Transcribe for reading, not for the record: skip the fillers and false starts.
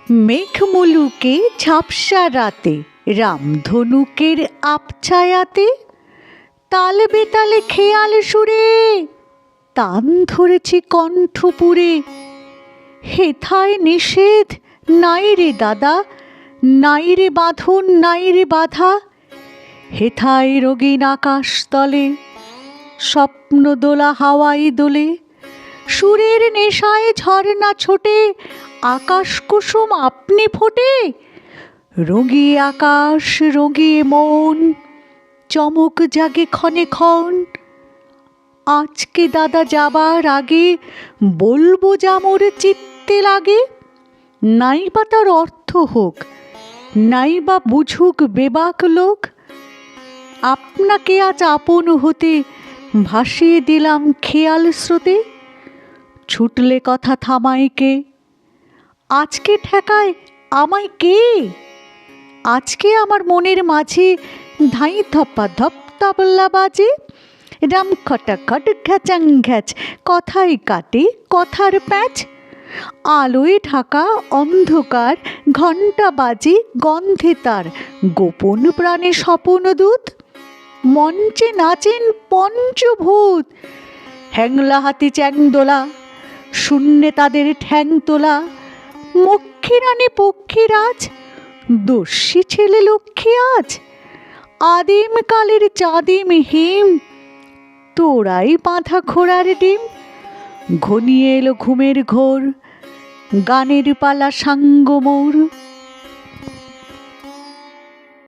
মেঘমুলুকে ঝাপসা রাতে, রামধনুকের আপছায়াতে, তাল বেতালে খেয়াল সুরে তান ধরেছি কণ্ঠপুরে। হেথায় নিষেধ নাই রে দাদা, নাই রে বাঁধন, নাই রে বাধা। হেথায় রঙিন আকাশ তলে, স্বপ্ন দোলা হাওয়াই দোলে। সুরের নেশায় ঝর্ণা ছোটে, আকাশ কুসুম আপনি ফোটে। রঙিয়ে আকাশ রঙিয়ে মন, চমক জাগে ক্ষণে ক্ষণ। আজকে দাদা যাবার আগে বলবো যা মোর চিত্তে লাগে। নাই বা তার অর্থ হোক, নাই বা বুঝুক বেবাক লোক। আপনাকে আজ আপন হতে ভাসিয়ে দিলাম খেয়াল স্রোতে। ছুটলে কথা থামায় কে, আজকে ঠেকায় আমায় কে? আজকে আমার মনের মাঝে ধাই ধপ্পা ধপ তবলা বাজে। রাম খটাখট ঘ্যাচাং ঘ্যাচ, কথাই কাটে কথার প্যাচ। আলোয় ঢাকা অন্ধকার, ঘণ্টা বাজে গন্ধে তার গোপন প্রাণে স্বপন দূত। মঞ্চে নাচেন পঞ্চভূত, হ্যাংলা হাতি চ্যাংদোলা, শূন্যে তাদের ঠ্যাং তোলা। মক্ষী রানী পক্ষীরাজ, দস্যি ছেলে লক্ষ্মী আজ। আদিম কালের চাঁদিম হিম, তোরাই বাঁধা ঘোড়ার ডিম। ঘনিয়ে এলো ঘুমের ঘোর, গানের পালা সাঙ্গ মোর।